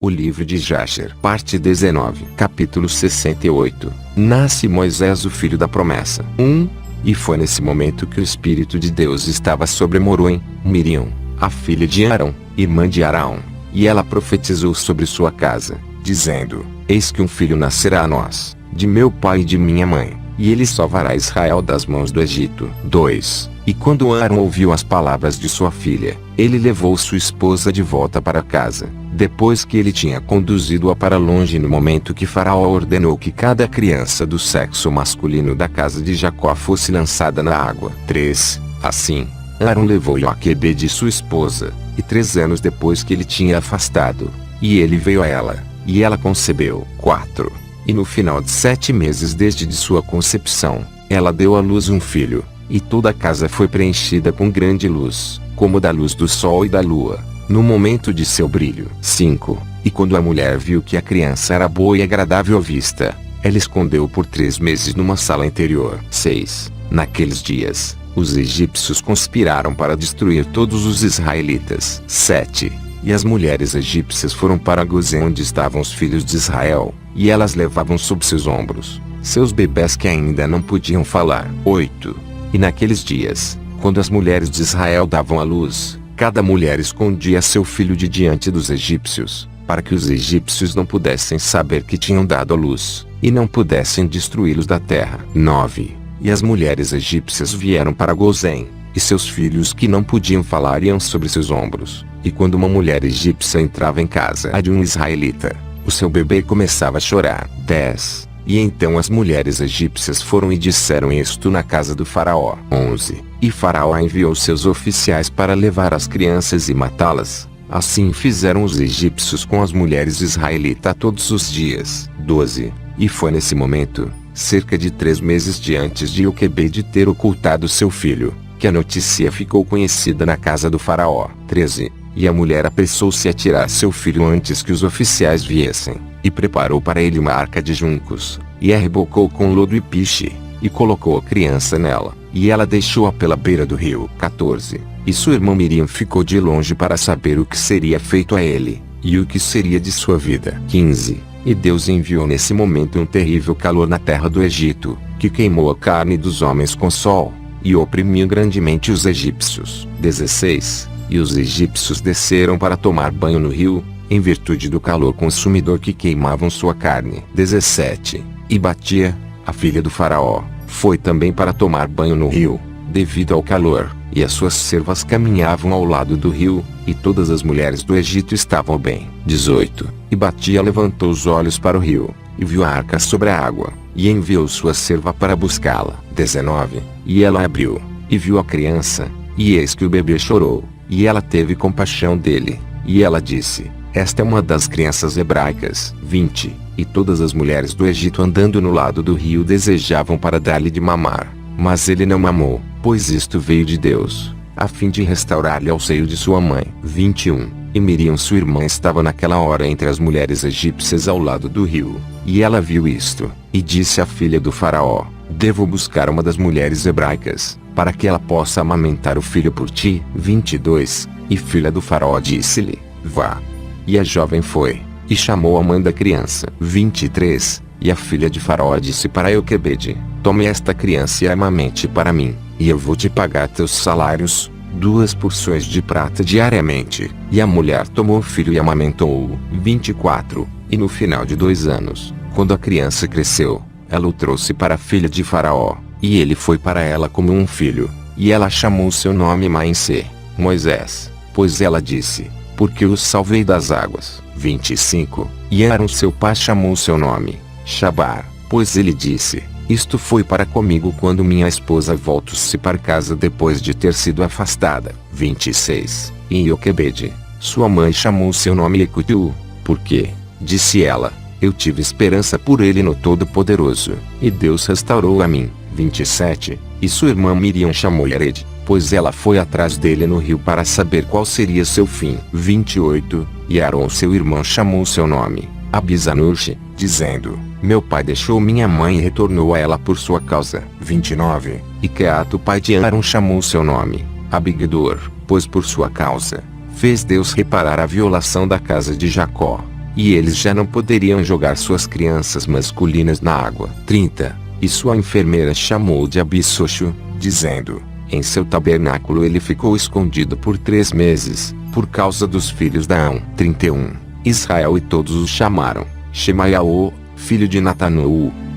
O livro de Jasher, parte 19, capítulo 68. Nasce Moisés, o filho da promessa. 1. E foi nesse momento que o Espírito de Deus estava sobre Moruim, Miriam, a filha de Arão, irmã de Arão. E ela profetizou sobre sua casa, dizendo: Eis que um filho nascerá a nós, de meu pai e de minha mãe, e ele salvará Israel das mãos do Egito. 2. E quando Arão ouviu as palavras de sua filha, ele levou sua esposa de volta para casa, depois que ele tinha conduzido-a para longe no momento que Faraó ordenou que cada criança do sexo masculino da casa de Jacó fosse lançada na água. 3. Assim, Arão levou Joquebede, sua esposa, e 3 anos depois que ele tinha afastado, e ele veio a ela, e ela concebeu. 4. E no final de 7 meses desde de sua concepção, ela deu à luz um filho, e toda a casa foi preenchida com grande luz, como da luz do sol e da lua, no momento de seu brilho. 5. E quando a mulher viu que a criança era boa e agradável à vista, ela escondeu por 3 meses numa sala interior. 6. Naqueles dias, os egípcios conspiraram para destruir todos os israelitas. 7. E as mulheres egípcias foram para Gozém, onde estavam os filhos de Israel, e elas levavam sob seus ombros seus bebés que ainda não podiam falar. 8. E naqueles dias, quando as mulheres de Israel davam à luz, cada mulher escondia seu filho de diante dos egípcios, para que os egípcios não pudessem saber que tinham dado à luz, e não pudessem destruí-los da terra. 9. E as mulheres egípcias vieram para Gozém, e seus filhos que não podiam falar iam sobre seus ombros. E quando uma mulher egípcia entrava em casa de um israelita, o seu bebê começava a chorar. 10. E então as mulheres egípcias foram e disseram isto na casa do faraó. 11. E faraó enviou seus oficiais para levar as crianças e matá-las. Assim fizeram os egípcios com as mulheres israelitas todos os dias. 12. E foi nesse momento, cerca de 3 meses antes de Joquebede ter ocultado seu filho, que a notícia ficou conhecida na casa do faraó. 13. E a mulher apressou-se a tirar seu filho antes que os oficiais viessem, e preparou para ele uma arca de juncos, e a rebocou com lodo e piche, e colocou a criança nela, e ela deixou-a pela beira do rio. 14. E sua irmã Miriam ficou de longe para saber o que seria feito a ele, e o que seria de sua vida. 15. E Deus enviou nesse momento um terrível calor na terra do Egito, que queimou a carne dos homens com sol, e oprimiu grandemente os egípcios. 16. E os egípcios desceram para tomar banho no rio, em virtude do calor consumidor que queimavam sua carne. 17. E Batia, a filha do faraó, foi também para tomar banho no rio, devido ao calor, e as suas servas caminhavam ao lado do rio, e todas as mulheres do Egito estavam bem. 18. E Batia levantou os olhos para o rio, e viu a arca sobre a água, e enviou sua serva para buscá-la. 19. E ela abriu, e viu a criança, e eis que o bebê chorou. E ela teve compaixão dele, e ela disse: Esta é uma das crianças hebraicas. 20. E todas as mulheres do Egito andando no lado do rio desejavam para dar-lhe de mamar, mas ele não mamou, pois isto veio de Deus, a fim de restaurar-lhe ao seio de sua mãe. 21. E Miriam sua irmã estava naquela hora entre as mulheres egípcias ao lado do rio, e ela viu isto, e disse à filha do faraó: Devo buscar uma das mulheres hebraicas, para que ela possa amamentar o filho por ti. 22. E filha do faraó disse-lhe: Vá. E a jovem foi, e chamou a mãe da criança. 23. E a filha de faraó disse para Joquebede: Tome esta criança e amamente para mim, e eu vou te pagar teus salários, 2 porções de prata diariamente. E a mulher tomou o filho e amamentou-o. 24. E no final de 2 anos, quando a criança cresceu, ela o trouxe para a filha de faraó, e ele foi para ela como um filho, e ela chamou seu nome Mainsê, Moisés, pois ela disse: Porque o salvei das águas. 25. E Arão seu pai chamou seu nome Shabar, pois ele disse: Isto foi para comigo quando minha esposa voltou-se para casa depois de ter sido afastada. 26. E Joquebede, sua mãe chamou seu nome Ecutu, porque, disse ela, eu tive esperança por ele no Todo-Poderoso, e Deus restaurou a mim. 27. E sua irmã Miriam chamou Yared, pois ela foi atrás dele no rio para saber qual seria seu fim. 28. E Arão seu irmão chamou seu nome Abisanuche, dizendo: Meu pai deixou minha mãe e retornou a ela por sua causa. 29. E Queato pai de Arão chamou seu nome Abigdor, pois por sua causa fez Deus reparar a violação da casa de Jacó. e eles já não poderiam jogar suas crianças masculinas na água. 30. E sua enfermeira chamou de Abissoxo, dizendo: em seu tabernáculo ele ficou escondido por 3 meses, por causa dos filhos de Aão. 31. Israel e todos os chamaram Shemaiaô, filho de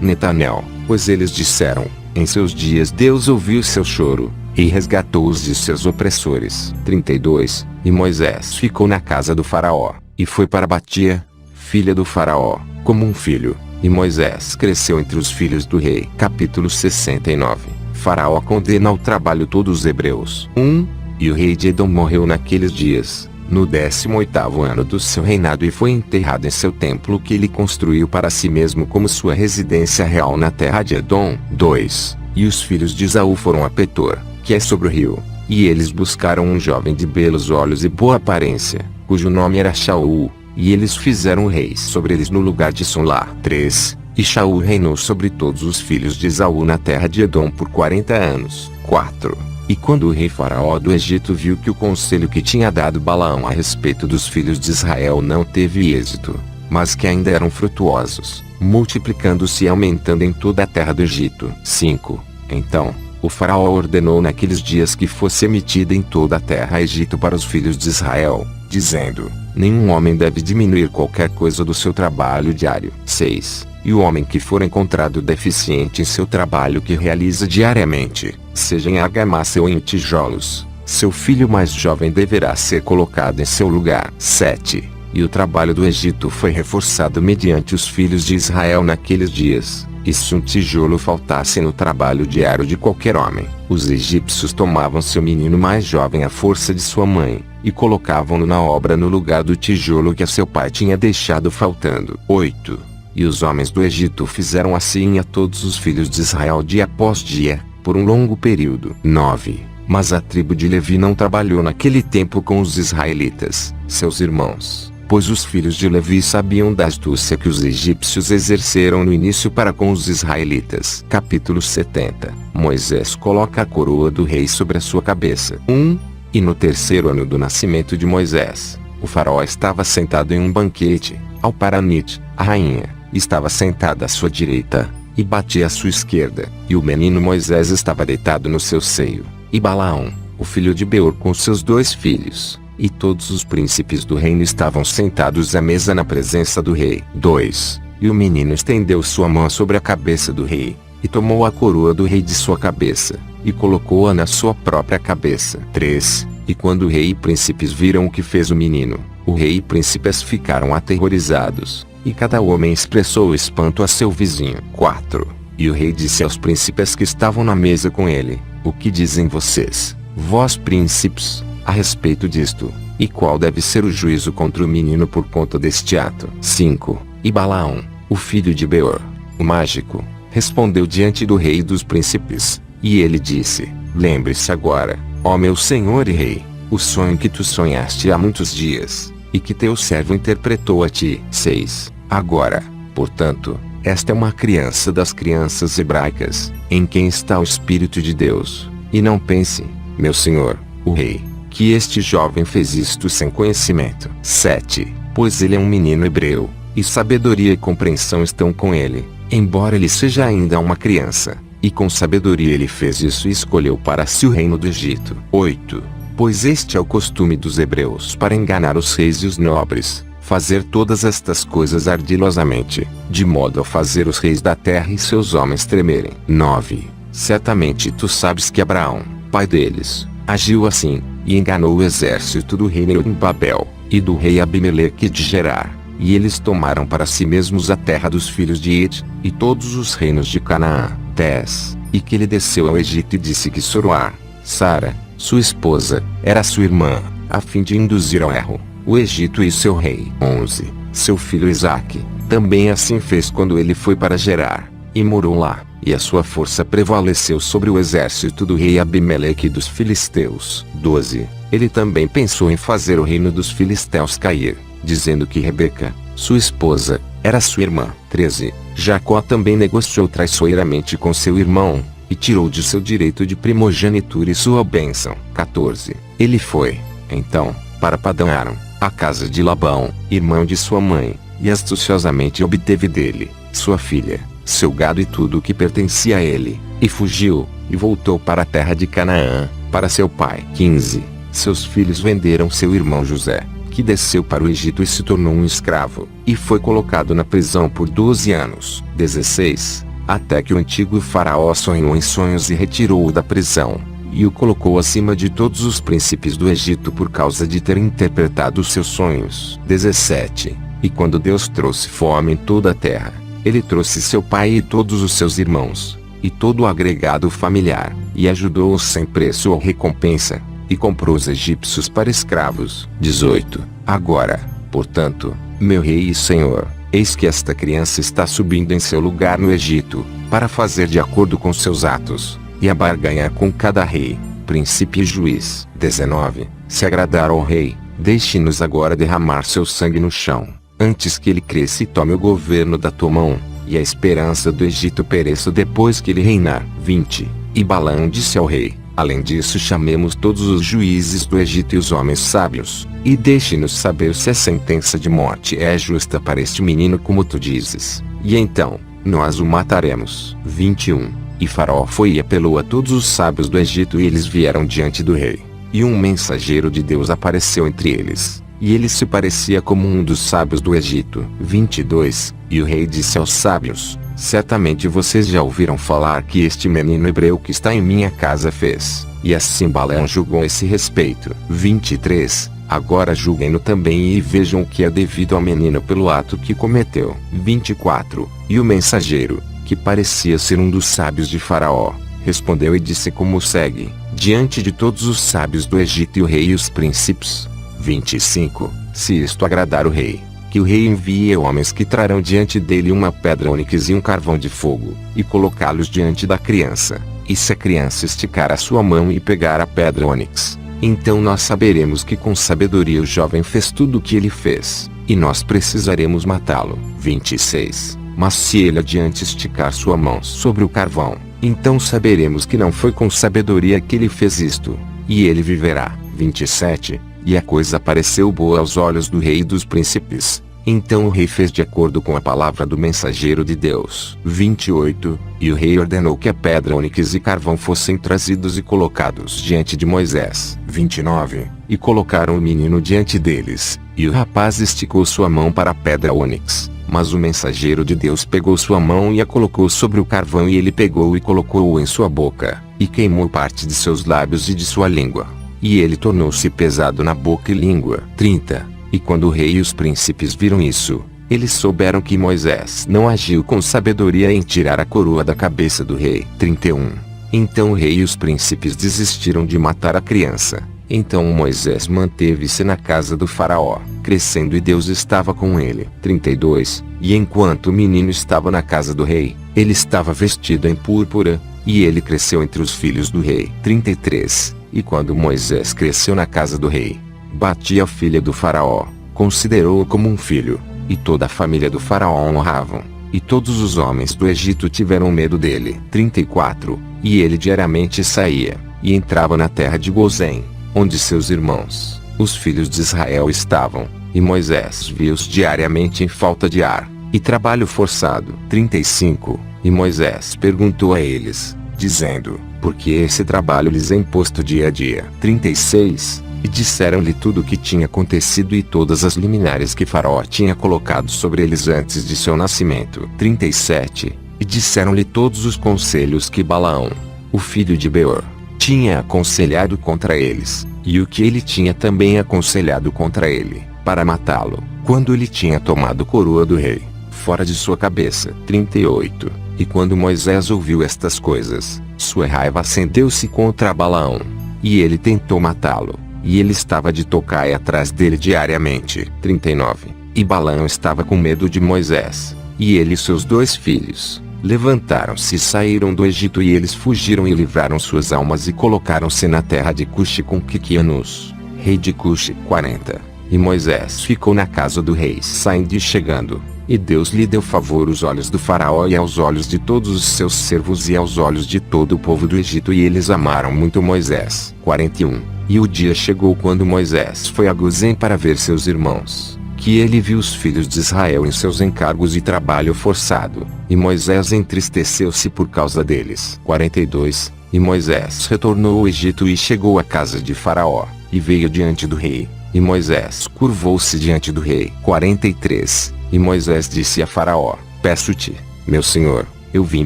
Netanel, pois eles disseram: em seus dias Deus ouviu seu choro, e resgatou-os de seus opressores. 32. E Moisés ficou na casa do faraó, e foi para Batia, filha do faraó, como um filho, e Moisés cresceu entre os filhos do rei. Capítulo 69. Faraó condena ao trabalho todos os hebreus. 1. E o rei de Edom morreu naqueles dias, no 18º ano do seu reinado, e foi enterrado em seu templo que ele construiu para si mesmo como sua residência real na terra de Edom. 2. E os filhos de Esaú foram a Petor, que é sobre o rio, e eles buscaram um jovem de belos olhos e boa aparência, cujo nome era Shaul, e eles fizeram reis sobre eles no lugar de Solá. 3. E Shaul reinou sobre todos os filhos de Esaú na terra de Edom por 40 anos. 4. E quando o rei faraó do Egito viu que o conselho que tinha dado Balaão a respeito dos filhos de Israel não teve êxito, mas que ainda eram frutuosos, multiplicando-se e aumentando em toda a terra do Egito. 5. Então, o faraó ordenou naqueles dias que fosse emitida em toda a terra Egito para os filhos de Israel, dizendo: nenhum homem deve diminuir qualquer coisa do seu trabalho diário. 6. E o homem que for encontrado deficiente em seu trabalho que realiza diariamente, seja em argamassa ou em tijolos, seu filho mais jovem deverá ser colocado em seu lugar. 7. E o trabalho do Egito foi reforçado mediante os filhos de Israel naqueles dias, e se um tijolo faltasse no trabalho diário de qualquer homem, os egípcios tomavam seu menino mais jovem à força de sua mãe, e colocavam-no na obra no lugar do tijolo que a seu pai tinha deixado faltando. 8. E os homens do Egito fizeram assim a todos os filhos de Israel dia após dia, por um longo período. 9. Mas a tribo de Levi não trabalhou naquele tempo com os israelitas, seus irmãos, pois os filhos de Levi sabiam da astúcia que os egípcios exerceram no início para com os israelitas. Capítulo 70. Moisés coloca a coroa do rei sobre a sua cabeça. 1. E no 3º ano do nascimento de Moisés, o faraó estava sentado em um banquete, ao Paranite, a rainha estava sentada à sua direita, e batia à sua esquerda, e o menino Moisés estava deitado no seu seio, e Balaão, o filho de Beor com seus 2 filhos, e todos os príncipes do reino estavam sentados à mesa na presença do rei. 2. E o menino estendeu sua mão sobre a cabeça do rei, e tomou a coroa do rei de sua cabeça, e colocou-a na sua própria cabeça. 3. E quando o rei e príncipes viram o que fez o menino, o rei e príncipes ficaram aterrorizados, e cada homem expressou espanto a seu vizinho. 4. E o rei disse aos príncipes que estavam na mesa com ele: o que dizem vocês, vós príncipes, a respeito disto, e qual deve ser o juízo contra o menino por conta deste ato? 5. E Balaão, o filho de Beor, o mágico, respondeu diante do rei e dos príncipes, e ele disse: lembre-se agora, ó meu senhor e rei, o sonho que tu sonhaste há muitos dias, e que teu servo interpretou a ti. 6. Agora, portanto, esta é uma criança das crianças hebraicas, em quem está o Espírito de Deus, e não pense, meu senhor, o rei, que este jovem fez isto sem conhecimento. 7. Pois ele é um menino hebreu, e sabedoria e compreensão estão com ele, embora ele seja ainda uma criança, e com sabedoria ele fez isso e escolheu para si o reino do Egito. 8. Pois este é o costume dos hebreus para enganar os reis e os nobres, fazer todas estas coisas ardilosamente, de modo a fazer os reis da terra e seus homens tremerem. 9. Certamente tu sabes que Abraão, pai deles, agiu assim, e enganou o exército do rei em Babel, e do rei Abimeleque de Gerar, e eles tomaram para si mesmos a terra dos filhos de Het, e todos os reinos de Canaã. 10. E que ele desceu ao Egito e disse que Soroá, Sara, sua esposa, era sua irmã, a fim de induzir ao erro o Egito e seu rei. 11. Seu filho Isaque, também assim fez quando ele foi para Gerar, e morou lá, e a sua força prevaleceu sobre o exército do rei Abimeleque e dos filisteus. 12. Ele também pensou em fazer o reino dos filisteus cair, dizendo que Rebeca, sua esposa, era sua irmã. 13. Jacó também negociou traiçoeiramente com seu irmão, e tirou de seu direito de primogenitura e sua bênção. 14. Ele foi, então, para Padã Aram, a casa de Labão, irmão de sua mãe, e astuciosamente obteve dele, sua filha, seu gado e tudo o que pertencia a ele, e fugiu, e voltou para a terra de Canaã, para seu pai. 15. Seus filhos venderam seu irmão José, que desceu para o Egito e se tornou um escravo, e foi colocado na prisão por 12 anos. 16. Até que o antigo faraó sonhou em sonhos e retirou-o da prisão, e o colocou acima de todos os príncipes do Egito por causa de ter interpretado os seus sonhos. 17. E quando Deus trouxe fome em toda a terra, ele trouxe seu pai e todos os seus irmãos, e todo o agregado familiar, e ajudou-os sem preço ou recompensa, e comprou os egípcios para escravos. 18. Agora, portanto, meu rei e senhor, eis que esta criança está subindo em seu lugar no Egito, para fazer de acordo com seus atos, e a barganhar com cada rei, príncipe e juiz. 19. Se agradar ao rei, deixe-nos agora derramar seu sangue no chão, antes que ele cresça e tome o governo da tua mão, e a esperança do Egito pereça depois que ele reinar. 20. E Balaão disse ao rei, além disso chamemos todos os juízes do Egito e os homens sábios, e deixe-nos saber se a sentença de morte é justa para este menino como tu dizes, e então, nós o mataremos. 21. E Faraó foi e apelou a todos os sábios do Egito e eles vieram diante do rei. E um mensageiro de Deus apareceu entre eles, e ele se parecia como um dos sábios do Egito. 22. E o rei disse aos sábios, certamente vocês já ouviram falar que este menino hebreu que está em minha casa fez. E assim Balaão julgou a esse respeito. 23. Agora julguem-no também e vejam o que é devido ao menino pelo ato que cometeu. 24. E o mensageiro, que parecia ser um dos sábios de Faraó, respondeu e disse como segue, diante de todos os sábios do Egito e o rei e os príncipes. 25. Se isto agradar o rei, que o rei envie homens que trarão diante dele uma pedra ônix e um carvão de fogo, e colocá-los diante da criança, e se a criança esticar a sua mão e pegar a pedra ônix, então nós saberemos que com sabedoria o jovem fez tudo o que ele fez, e nós precisaremos matá-lo. 26. Mas se ele adiante esticar sua mão sobre o carvão, então saberemos que não foi com sabedoria que ele fez isto, e ele viverá. 27. E a coisa pareceu boa aos olhos do rei e dos príncipes. Então o rei fez de acordo com a palavra do mensageiro de Deus. 28. E o rei ordenou que a pedra ônix e carvão fossem trazidos e colocados diante de Moisés. 29. E colocaram o menino diante deles, e o rapaz esticou sua mão para a pedra ônix. Mas o mensageiro de Deus pegou sua mão e a colocou sobre o carvão e ele pegou e colocou-o em sua boca, e queimou parte de seus lábios e de sua língua. E ele tornou-se pesado na boca e língua. 30. E quando o rei e os príncipes viram isso, eles souberam que Moisés não agiu com sabedoria em tirar a coroa da cabeça do rei. 31. Então o rei e os príncipes desistiram de matar a criança. Então Moisés manteve-se na casa do faraó, crescendo e Deus estava com ele. 32. E enquanto o menino estava na casa do rei, ele estava vestido em púrpura, e ele cresceu entre os filhos do rei. 33. E quando Moisés cresceu na casa do rei, batia a filha do faraó, considerou-o como um filho, e toda a família do faraó honravam, e todos os homens do Egito tiveram medo dele. 34. E ele diariamente saía, e entrava na terra de Gozém, onde seus irmãos, os filhos de Israel estavam, e Moisés via-os diariamente em falta de ar, e trabalho forçado. 35. E Moisés perguntou a eles, dizendo, por que esse trabalho lhes é imposto dia a dia? 36. E disseram-lhe tudo o que tinha acontecido e todas as liminares que Faraó tinha colocado sobre eles antes de seu nascimento. 37. E disseram-lhe todos os conselhos que Balaão, o filho de Beor, tinha aconselhado contra eles, e o que ele tinha também aconselhado contra ele, para matá-lo, quando ele tinha tomado a coroa do rei, fora de sua cabeça. 38. E quando Moisés ouviu estas coisas, sua raiva acendeu-se contra Balaão, e ele tentou matá-lo, e ele estava de tocaia atrás dele diariamente. 39. E Balaão estava com medo de Moisés, e ele e seus 2 filhos levantaram-se e saíram do Egito, e eles fugiram e livraram suas almas e colocaram-se na terra de Cuxi com Quiquianus, rei de Cuxi. 40. E Moisés ficou na casa do rei saindo e chegando, e Deus lhe deu favor aos olhos do faraó e aos olhos de todos os seus servos e aos olhos de todo o povo do Egito, e eles amaram muito Moisés. 41. E o dia chegou quando Moisés foi a Gozém para ver seus irmãos, que ele viu os filhos de Israel em seus encargos e trabalho forçado, e Moisés entristeceu-se por causa deles. 42. E Moisés retornou ao Egito e chegou à casa de Faraó, e veio diante do rei, e Moisés curvou-se diante do rei. 43. E Moisés disse a Faraó: Peço-te, meu senhor, eu vim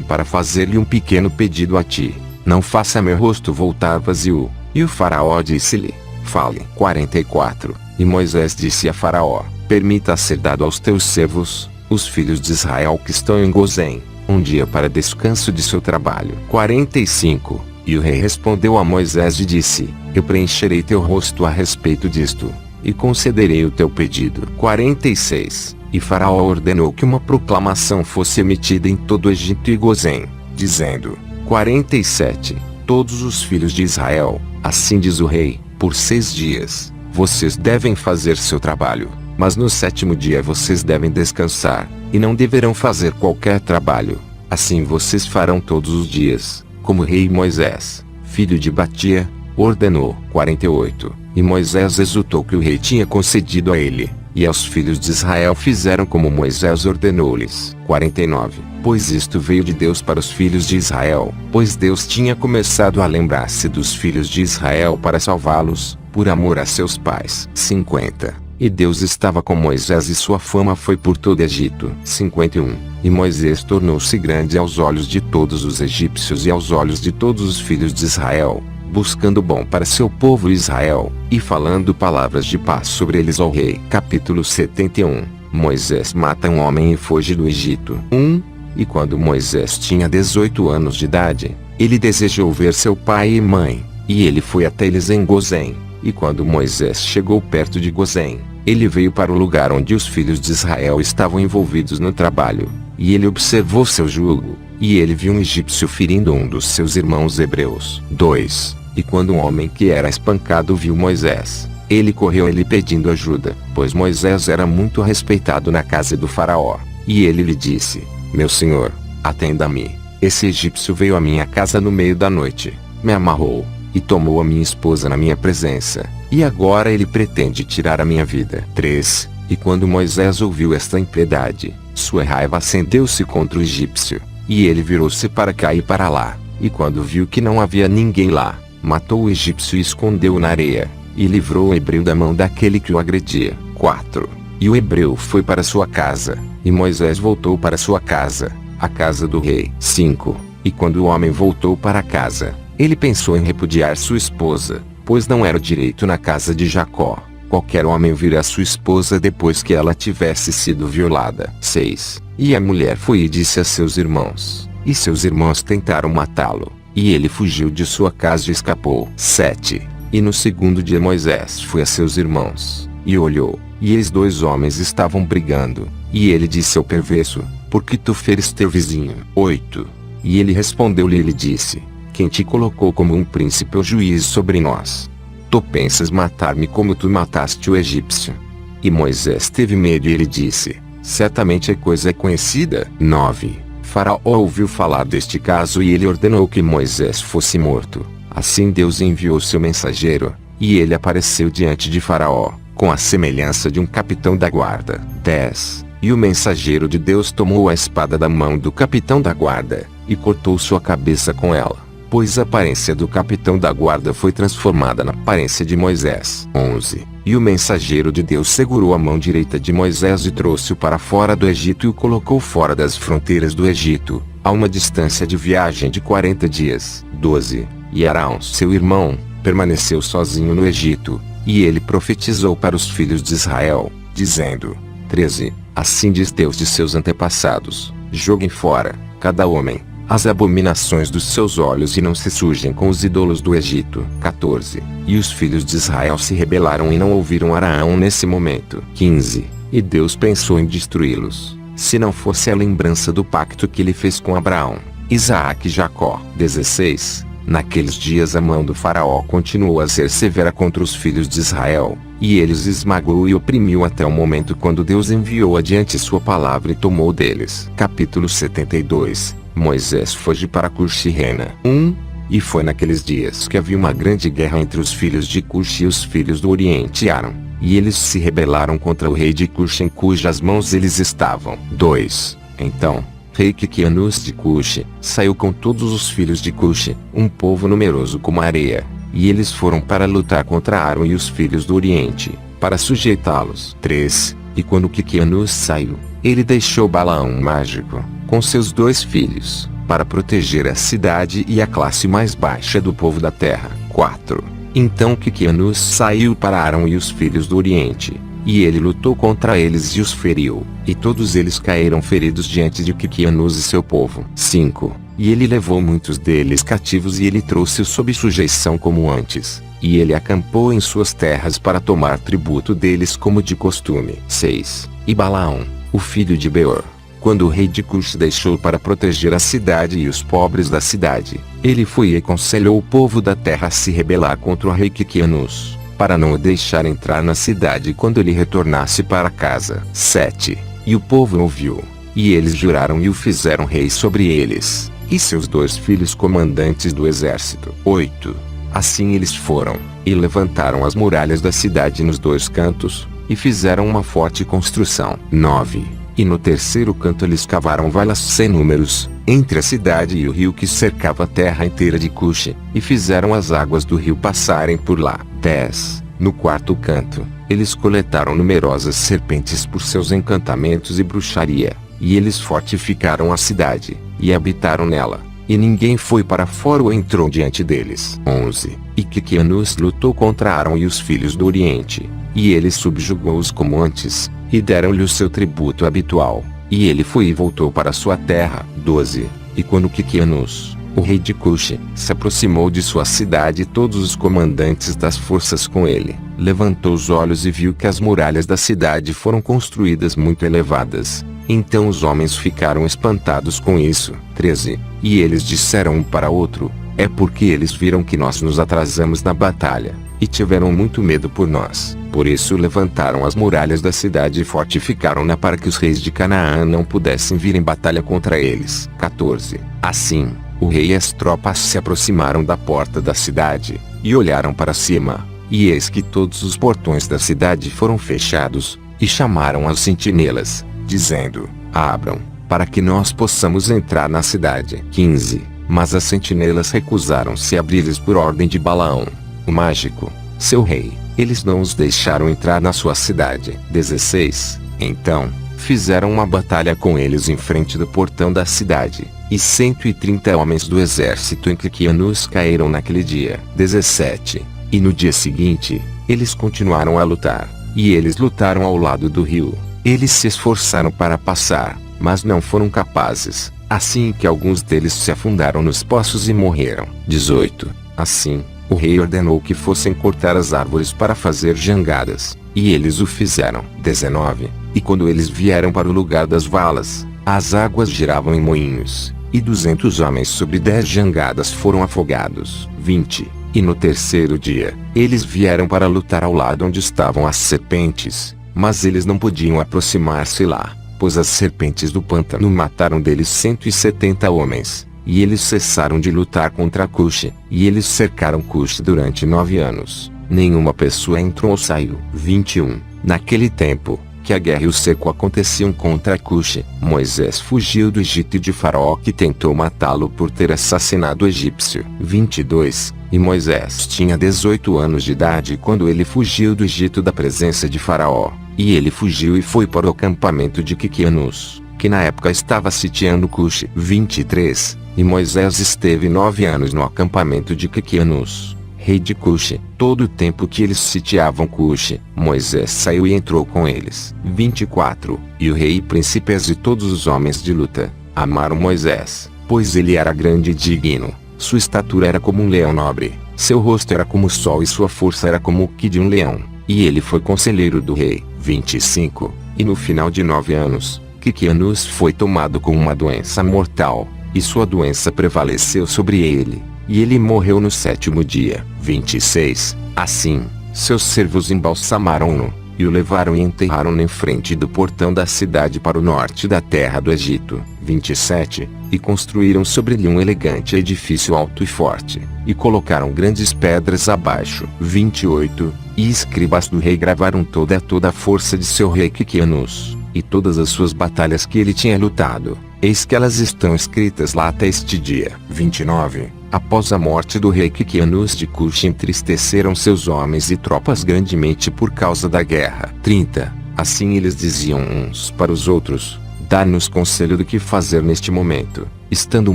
para fazer-lhe um pequeno pedido a ti, não faça meu rosto voltar vazio. E o Faraó disse-lhe: Fale. 44. E Moisés disse a Faraó: Permita ser dado aos teus servos, os filhos de Israel que estão em Gozém, um dia para descanso de seu trabalho. 45. E o rei respondeu a Moisés e disse: Eu preencherei teu rosto a respeito disto, e concederei o teu pedido. 46. E Faraó ordenou que uma proclamação fosse emitida em todo o Egito e Gozém, dizendo: 47. Todos os filhos de Israel, assim diz o rei, por 6 dias, vocês devem fazer seu trabalho, mas no 7º dia vocês devem descansar, e não deverão fazer qualquer trabalho. Assim vocês farão todos os dias, como o rei Moisés, filho de Batia, ordenou. 48. E Moisés exultou que o rei tinha concedido a ele, e aos filhos de Israel fizeram como Moisés ordenou-lhes. 49. Pois isto veio de Deus para os filhos de Israel, pois Deus tinha começado a lembrar-se dos filhos de Israel para salvá-los, por amor a seus pais. 50. E Deus estava com Moisés e sua fama foi por todo o Egito. 51. E Moisés tornou-se grande aos olhos de todos os egípcios e aos olhos de todos os filhos de Israel, buscando bom para seu povo Israel, e falando palavras de paz sobre eles ao rei. Capítulo 71. Moisés mata um homem e foge do Egito. 1. E quando Moisés tinha 18 anos de idade, ele desejou ver seu pai e mãe, e ele foi até eles em Gozém. E quando Moisés chegou perto de Gozém, ele veio para o lugar onde os filhos de Israel estavam envolvidos no trabalho, e ele observou seu jugo, e ele viu um egípcio ferindo um dos seus irmãos hebreus. 2. E quando um homem que era espancado viu Moisés, ele correu a ele pedindo ajuda, pois Moisés era muito respeitado na casa do faraó. E ele lhe disse: Meu senhor, atenda-me. Esse egípcio veio à minha casa no meio da noite, me amarrou, e tomou a minha esposa na minha presença, e agora ele pretende tirar a minha vida. 3. E quando Moisés ouviu esta impiedade, sua raiva acendeu-se contra o egípcio, e ele virou-se para cá e para lá, e quando viu que não havia ninguém lá, matou o egípcio e escondeu-o na areia, e livrou o hebreu da mão daquele que o agredia. 4. E o hebreu foi para sua casa, e Moisés voltou para sua casa, a casa do rei. 5. E quando o homem voltou para casa, ele pensou em repudiar sua esposa, pois não era direito na casa de Jacó qualquer homem vir a sua esposa depois que ela tivesse sido violada. 6. E a mulher foi e disse a seus irmãos, e seus irmãos tentaram matá-lo, e ele fugiu de sua casa e escapou. 7. E no 2º dia Moisés foi a seus irmãos, e olhou, e eis 2 homens estavam brigando, e ele disse ao perverso: Por que tu feres teu vizinho? 8. E ele respondeu-lhe e lhe disse: Quem te colocou como um príncipe ou juiz sobre nós? Tu pensas matar-me como tu mataste o egípcio? E Moisés teve medo e ele disse: Certamente a coisa é conhecida. 9. Faraó ouviu falar deste caso e ele ordenou que Moisés fosse morto. Assim Deus enviou seu mensageiro, e ele apareceu diante de Faraó, com a semelhança de um capitão da guarda. 10. E o mensageiro de Deus tomou a espada da mão do capitão da guarda, e cortou sua cabeça com ela, pois a aparência do capitão da guarda foi transformada na aparência de Moisés. 11. E o mensageiro de Deus segurou a mão direita de Moisés e trouxe-o para fora do Egito e o colocou fora das fronteiras do Egito, a uma distância de viagem de 40 dias. 12. E Arão, seu irmão, permaneceu sozinho no Egito, e ele profetizou para os filhos de Israel, dizendo: 13. Assim diz Deus de seus antepassados: Joguem fora, cada homem, as abominações dos seus olhos e não se sujem com os ídolos do Egito. 14. E os filhos de Israel se rebelaram e não ouviram Arão nesse momento. 15. E Deus pensou em destruí-los, se não fosse a lembrança do pacto que ele fez com Abraão, Isaque e Jacó. 16. Naqueles dias a mão do faraó continuou a ser severa contra os filhos de Israel, e ele os esmagou e oprimiu até o momento quando Deus enviou adiante sua palavra e tomou deles. Capítulo 72. Moisés foge para Cuxi-Rena. 1. E foi naqueles dias que havia uma grande guerra entre os filhos de Cuxi e os filhos do Oriente Aram. e eles se rebelaram contra o rei de Cush em cujas mãos eles estavam. 2. Então, rei Quiqueanus de Cush, saiu com todos os filhos de Cush, um povo numeroso como a areia, e eles foram para lutar contra Aram e os filhos do Oriente, para sujeitá-los. 3. E quando Quiqueanus saiu, ele deixou Balaão mágico, com seus 2 filhos, para proteger a cidade e a classe mais baixa do povo da terra. 4. Então Quiqueanus saiu para Aram e os filhos do Oriente, e ele lutou contra eles e os feriu, e todos eles caíram feridos diante de Quiqueanus e seu povo. 5. E ele levou muitos deles cativos e ele trouxe-os sob sujeição como antes, e ele acampou em suas terras para tomar tributo deles como de costume. 6. E Balaão, o filho de Beor, quando o rei de Cush deixou para proteger a cidade e os pobres da cidade, ele foi e aconselhou o povo da terra a se rebelar contra o rei Quiqueanus, para não o deixar entrar na cidade quando ele retornasse para casa. 7. E o povo ouviu, e eles juraram e o fizeram rei sobre eles, e seus 2 filhos comandantes do exército. 8. Assim eles foram, e levantaram as muralhas da cidade nos 2 cantos, e fizeram uma forte construção. 9. E no terceiro canto eles cavaram valas sem números, entre a cidade e o rio que cercava a terra inteira de Cush, e fizeram as águas do rio passarem por lá. 10. No quarto canto, eles coletaram numerosas serpentes por seus encantamentos e bruxaria, e eles fortificaram a cidade, e habitaram nela, e ninguém foi para fora ou entrou diante deles. 11. E Quiqueanus lutou contra Aram e os filhos do Oriente, e ele subjugou-os como antes, e deram-lhe o seu tributo habitual, e ele foi e voltou para sua terra. 12. E quando Quiqueanus, o rei de Cush, se aproximou de sua cidade e todos os comandantes das forças com ele, levantou os olhos e viu que as muralhas da cidade foram construídas muito elevadas. Então os homens ficaram espantados com isso. 13. E eles disseram um para outro, é porque eles viram que nós nos atrasamos na batalha, e tiveram muito medo por nós. Por isso levantaram as muralhas da cidade e fortificaram-na para que os reis de Canaã não pudessem vir em batalha contra eles. 14. Assim, o rei e as tropas se aproximaram da porta da cidade, e olharam para cima, e eis que todos os portões da cidade foram fechados, e chamaram as sentinelas, dizendo, abram, para que nós possamos entrar na cidade. 15. Mas as sentinelas recusaram-se a abrir-lhes por ordem de Balaão, o mágico, seu rei. Eles não os deixaram entrar na sua cidade. 16. Então, fizeram uma batalha com eles em frente do portão da cidade, e 130 homens do exército em Quiqueanus caíram naquele dia. 17. E no dia seguinte, eles continuaram a lutar, e eles lutaram ao lado do rio. Eles se esforçaram para passar, mas não foram capazes, assim que alguns deles se afundaram nos poços e morreram. 18. Assim, o rei ordenou que fossem cortar as árvores para fazer jangadas, e eles o fizeram. 19. E quando eles vieram para o lugar das valas, as águas giravam em moinhos, e 200 homens sobre 10 jangadas foram afogados. 20. E no terceiro dia, eles vieram para lutar ao lado onde estavam as serpentes, mas eles não podiam aproximar-se lá, pois as serpentes do pântano mataram deles 170 homens. E eles cessaram de lutar contra Cush, e eles cercaram Cush durante 9 anos. Nenhuma pessoa entrou ou saiu. 21. Naquele tempo, que a guerra e o cerco aconteciam contra Cush, Moisés fugiu do Egito e de Faraó que tentou matá-lo por ter assassinado o egípcio. 22. E Moisés tinha 18 anos de idade quando ele fugiu do Egito da presença de Faraó, e ele fugiu e foi para o acampamento de Quiqueanus, que na época estava sitiando Cush. 23. E Moisés esteve 9 anos no acampamento de Quiqueanus, rei de Cush. Todo o tempo que eles sitiavam Cush, Moisés saiu e entrou com eles. 24. E o rei e príncipes e todos os homens de luta amaram Moisés, pois ele era grande e digno, sua estatura era como um leão nobre, seu rosto era como o sol e sua força era como o que de um leão, e ele foi conselheiro do rei. 25. E no final de 9 anos, Quiqueanus foi tomado com uma doença mortal, e sua doença prevaleceu sobre ele, e ele morreu no 7º dia. 26. Assim, seus servos embalsamaram-no, e o levaram e enterraram-no em frente do portão da cidade para o norte da terra do Egito. 27, e construíram sobre ele um elegante edifício alto e forte, e colocaram grandes pedras abaixo. 28, e escribas do rei gravaram toda a força de seu rei Quiqueanus, e todas as suas batalhas que ele tinha lutado, eis que elas estão escritas lá até este dia. 29, após a morte do rei Quiqueanus de Cush entristeceram seus homens e tropas grandemente por causa da guerra. 30, assim eles diziam uns para os outros: dá-nos conselho do que fazer neste momento, estando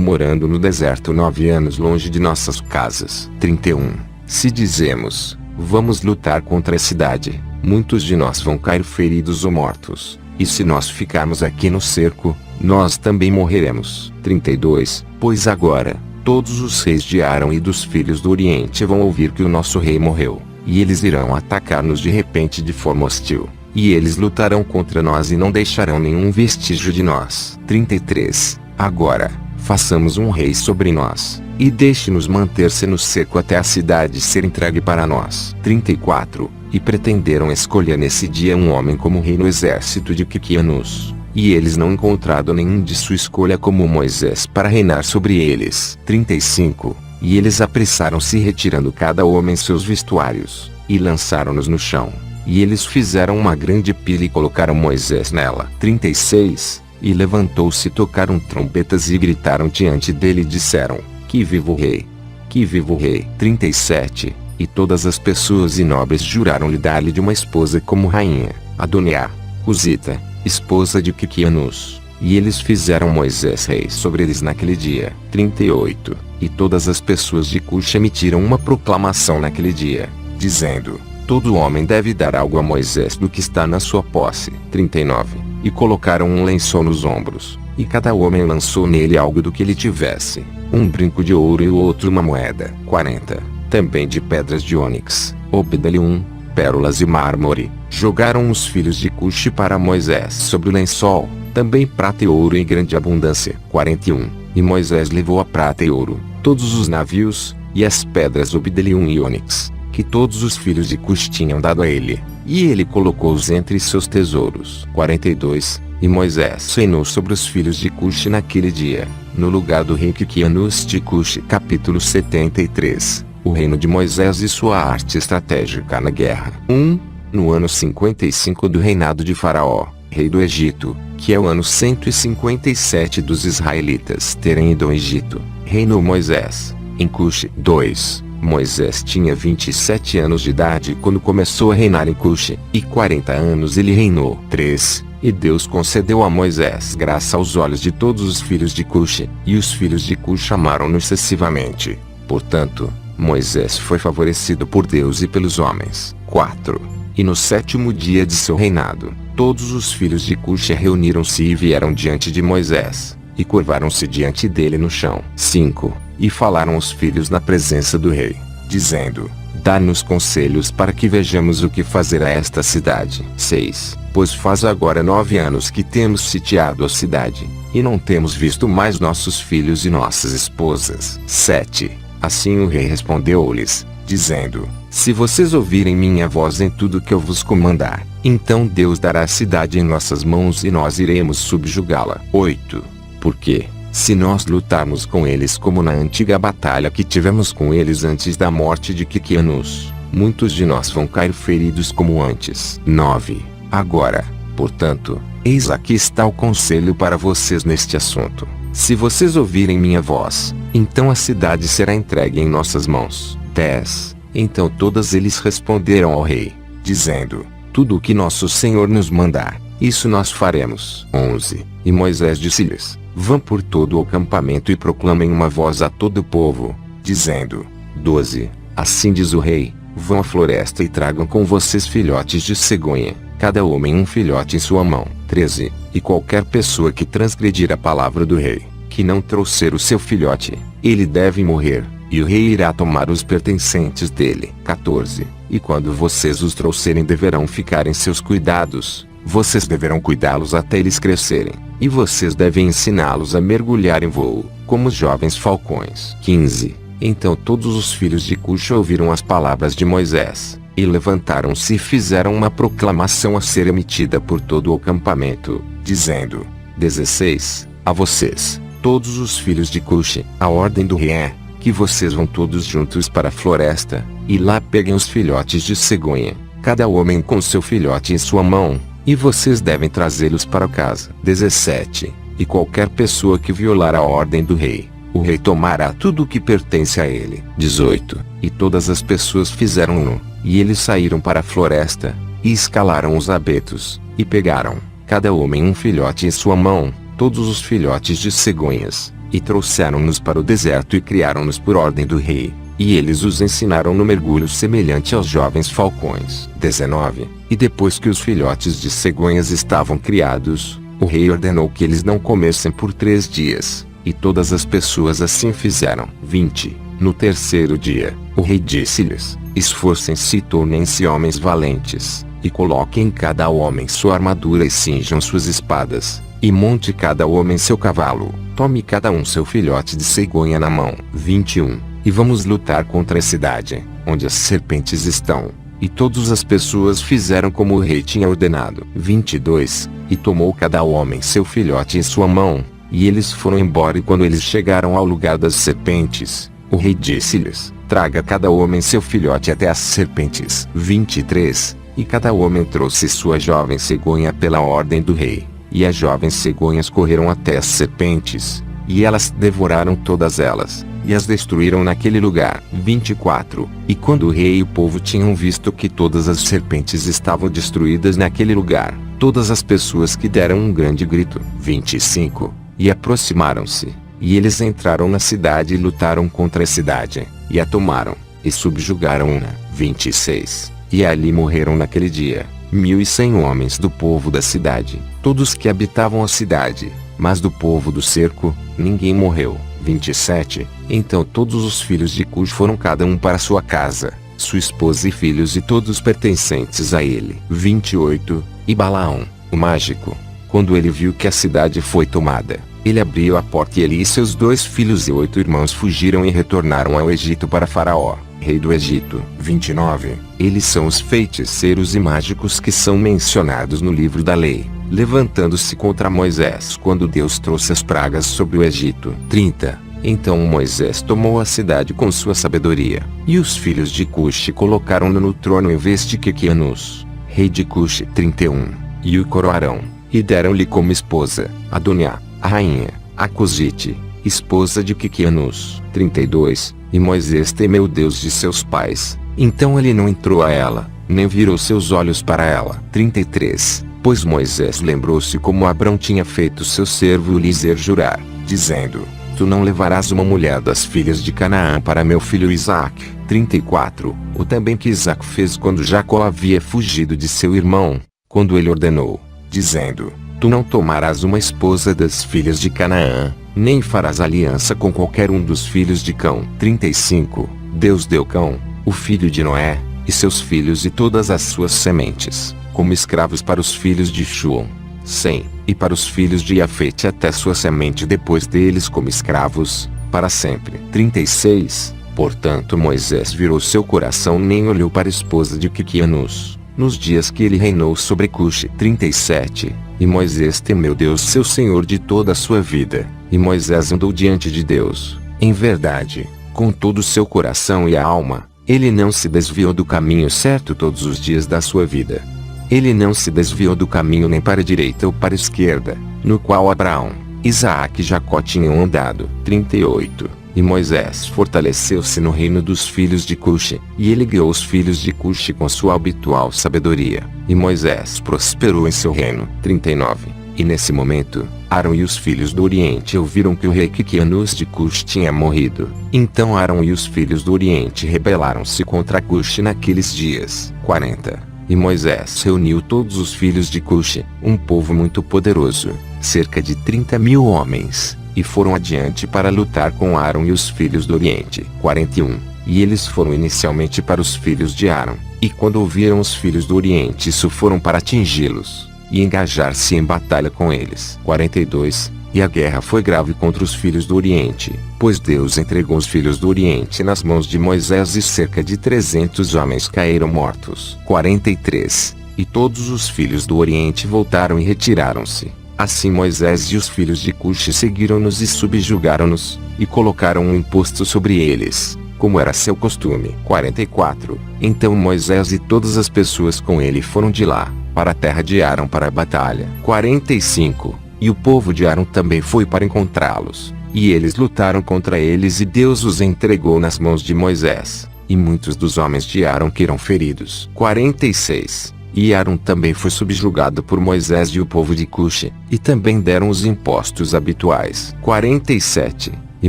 morando no deserto 9 anos longe de nossas casas. 31, se dizemos, vamos lutar contra a cidade, muitos de nós vão cair feridos ou mortos, e se nós ficarmos aqui no cerco, nós também morreremos. 32, pois agora, todos os reis de Arão e dos filhos do Oriente vão ouvir que o nosso rei morreu, e eles irão atacar-nos de repente de forma hostil. E eles lutarão contra nós e não deixarão nenhum vestígio de nós. 33, agora, façamos um rei sobre nós, e deixe-nos manter-se no cerco até a cidade ser entregue para nós. 34, e pretenderam escolher nesse dia um homem como rei no exército de Quiqueanus, e eles não encontraram nenhum de sua escolha como Moisés para reinar sobre eles. 35, e eles apressaram-se retirando cada homem seus vestuários, e lançaram-nos no chão. E eles fizeram uma grande pilha e colocaram Moisés nela. 36, e levantou-se e tocaram trombetas e gritaram diante dele e disseram: que viva o rei! Que viva o rei! 37, e todas as pessoas e nobres juraram-lhe dar-lhe de uma esposa como rainha, Adoniá, Cusita, esposa de Quiqueanus. E eles fizeram Moisés rei sobre eles naquele dia. 38, e todas as pessoas de Cush emitiram uma proclamação naquele dia, dizendo: todo homem deve dar algo a Moisés do que está na sua posse. 39, e colocaram um lençol nos ombros, e cada homem lançou nele algo do que ele tivesse, um brinco de ouro e o outro uma moeda. 40, também de pedras de ônix, obedelium, pérolas e mármore, jogaram os filhos de Cush para Moisés sobre o lençol, também prata e ouro em grande abundância. 41, e Moisés levou a prata e ouro, todos os navios, e as pedras obedelium e ônix, que todos os filhos de Cush tinham dado a ele, e ele colocou-os entre seus tesouros. 42, e Moisés reinou sobre os filhos de Cush naquele dia, no lugar do rei Quiqueanus de Cush. Capítulo 73, o reino de Moisés e sua arte estratégica na guerra. 1, no ano 55 do reinado de Faraó, rei do Egito, que é o ano 157 dos israelitas terem ido ao Egito, reinou Moisés em Cush. 2, Moisés tinha 27 anos de idade quando começou a reinar em Cush, e 40 anos ele reinou. 3, e Deus concedeu a Moisés graça aos olhos de todos os filhos de Cush, e os filhos de Cush amaram-no excessivamente. Portanto, Moisés foi favorecido por Deus e pelos homens. 4, e no 7º dia de seu reinado, todos os filhos de Cush reuniram-se e vieram diante de Moisés, e curvaram-se diante dele no chão. 5, e falaram os filhos na presença do rei, dizendo: dá-nos conselhos para que vejamos o que fazer a esta cidade. 6, pois faz agora 9 anos que temos sitiado a cidade, e não temos visto mais nossos filhos e nossas esposas. 7, assim o rei respondeu-lhes, dizendo: se vocês ouvirem minha voz em tudo que eu vos comandar, então Deus dará a cidade em nossas mãos e nós iremos subjugá-la. 8, porque, se nós lutarmos com eles como na antiga batalha que tivemos com eles antes da morte de Quiqueanus, muitos de nós vão cair feridos como antes. 9, agora, portanto, eis aqui está o conselho para vocês neste assunto. Se vocês ouvirem minha voz, então a cidade será entregue em nossas mãos. 10, então todos eles responderam ao rei, dizendo: tudo o que nosso Senhor nos mandar, isso nós faremos. 11, e Moisés disse-lhes: vão por todo o acampamento e proclamem uma voz a todo o povo, dizendo: 12, assim diz o rei, vão à floresta e tragam com vocês filhotes de cegonha, cada homem um filhote em sua mão. 13, e qualquer pessoa que transgredir a palavra do rei, que não trouxer o seu filhote, ele deve morrer, e o rei irá tomar os pertencentes dele. 14, e quando vocês os trouxerem deverão ficar em seus cuidados, vocês deverão cuidá-los até eles crescerem, e vocês devem ensiná-los a mergulhar em voo, como os jovens falcões. 15, então todos os filhos de Cush ouviram as palavras de Moisés, e levantaram-se e fizeram uma proclamação a ser emitida por todo o acampamento, dizendo: 16, A vocês, todos os filhos de Cuxi, a ordem do rei é que vocês vão todos juntos para a floresta, e lá peguem os filhotes de cegonha, cada homem com seu filhote em sua mão, e vocês devem trazê-los para casa. 17. E qualquer pessoa que violar a ordem do rei, o rei tomará tudo o que pertence a ele. 18. E todas as pessoas fizeram-no, e eles saíram para a floresta, e escalaram os abetos, e pegaram, cada homem um filhote em sua mão, todos os filhotes de cegonhas, e trouxeram-nos para o deserto e criaram-nos por ordem do rei, e eles os ensinaram no mergulho semelhante aos jovens falcões. 19. E depois que os filhotes de cegonhas estavam criados, o rei ordenou que eles não comessem por 3 dias, e todas as pessoas assim fizeram. 20. No terceiro dia, o rei disse-lhes: esforcem-se e tornem-se homens valentes, e coloquem cada homem sua armadura e cinjam suas espadas, e monte cada homem seu cavalo, tome cada um seu filhote de cegonha na mão. 21. E vamos lutar contra a cidade, onde as serpentes estão. E todas as pessoas fizeram como o rei tinha ordenado. 22. E tomou cada homem seu filhote em sua mão, e eles foram embora. E quando eles chegaram ao lugar das serpentes, o rei disse-lhes: traga cada homem seu filhote até as serpentes. 23. E cada homem trouxe sua jovem cegonha pela ordem do rei, e as jovens cegonhas correram até as serpentes, e elas devoraram todas elas, e as destruíram naquele lugar. 24. E quando o rei e o povo tinham visto que todas as serpentes estavam destruídas naquele lugar, todas as pessoas que deram um grande grito. 25. E aproximaram-se, e eles entraram na cidade e lutaram contra a cidade, e a tomaram, e subjugaram-na. 26. E ali morreram naquele dia 1.100 homens do povo da cidade, todos que habitavam a cidade, mas do povo do cerco, ninguém morreu. 27. Então todos os filhos de Cush foram cada um para sua casa, sua esposa e filhos e todos pertencentes a ele. 28. E Balaão, o mágico, quando ele viu que a cidade foi tomada, ele abriu a porta e ele e seus 2 filhos e 8 irmãos fugiram e retornaram ao Egito para Faraó, rei do Egito. 29. Eles são os feiticeiros e mágicos que são mencionados no livro da lei, levantando-se contra Moisés quando Deus trouxe as pragas sobre o Egito. 30. Então Moisés tomou a cidade com sua sabedoria, e os filhos de Cush colocaram-no no trono em vez de Quiquianus, rei de Cush. 31. E o coroaram, e deram-lhe como esposa Adoniá, a rainha, a Cusite, esposa de Quiquianus. 32. E Moisés temeu Deus de seus pais, então ele não entrou a ela, nem virou seus olhos para ela. 33. Pois Moisés lembrou-se como Abrão tinha feito seu servo Eliezer jurar, dizendo: tu não levarás uma mulher das filhas de Canaã para meu filho Isaque. 34. O também que Isaque fez quando Jacó havia fugido de seu irmão, quando ele ordenou, dizendo: tu não tomarás uma esposa das filhas de Canaã, nem farás aliança com qualquer um dos filhos de Cão. 35. Deus deu Cão, o filho de Noé, e seus filhos e todas as suas sementes, como escravos para os filhos de Shuam. 100. E para os filhos de Iafete até sua semente depois deles como escravos, para sempre. 36. Portanto Moisés virou seu coração nem olhou para a esposa de Quiquianus, nos dias que ele reinou sobre Cush. 37. E Moisés temeu Deus seu Senhor de toda a sua vida, e Moisés andou diante de Deus, em verdade, com todo o seu coração e a alma. Ele não se desviou do caminho certo todos os dias da sua vida. Ele não se desviou do caminho nem para a direita ou para a esquerda, no qual Abraão, Isaque e Jacó tinham andado. 38. E Moisés fortaleceu-se no reino dos filhos de Cush, e ele guiou os filhos de Cush com sua habitual sabedoria, e Moisés prosperou em seu reino. 39. E nesse momento, Arão e os filhos do Oriente ouviram que o rei Quiquianus de Cush tinha morrido. Então Arão e os filhos do Oriente rebelaram-se contra Cush naqueles dias. 40. E Moisés reuniu todos os filhos de Cush, um povo muito poderoso, cerca de 30.000 homens, e foram adiante para lutar com Arão e os filhos do Oriente. 41. E eles foram inicialmente para os filhos de Arão, e quando ouviram os filhos do Oriente isso foram para atingi-los, e engajar-se em batalha com eles. 42. E a guerra foi grave contra os filhos do Oriente, pois Deus entregou os filhos do Oriente nas mãos de Moisés e cerca de 300 homens caíram mortos. 43. E todos os filhos do Oriente voltaram e retiraram-se, Assim Moisés e os filhos de Cuxi seguiram-nos e subjugaram-nos, e colocaram um imposto sobre eles, como era seu costume. 44. Então Moisés e todas as pessoas com ele foram de lá, para a terra de Arão para a batalha. 45. E o povo de Arão também foi para encontrá-los, e eles lutaram contra eles e Deus os entregou nas mãos de Moisés, e muitos dos homens de Arão caíram feridos. 46. E Arão também foi subjugado por Moisés e o povo de Cuxi, e também deram os impostos habituais. 47. E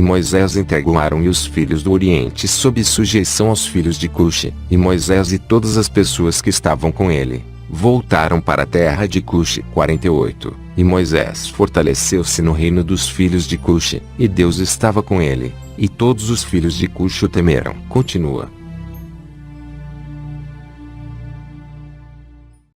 Moisés entregou Arão e os filhos do Oriente sob sujeição aos filhos de Cuxi, e Moisés e todas as pessoas que estavam com ele voltaram para a terra de Cuxi. 48. E Moisés fortaleceu-se no reino dos filhos de Cuxi, e Deus estava com ele, e todos os filhos de Cuxi o temeram. Continua.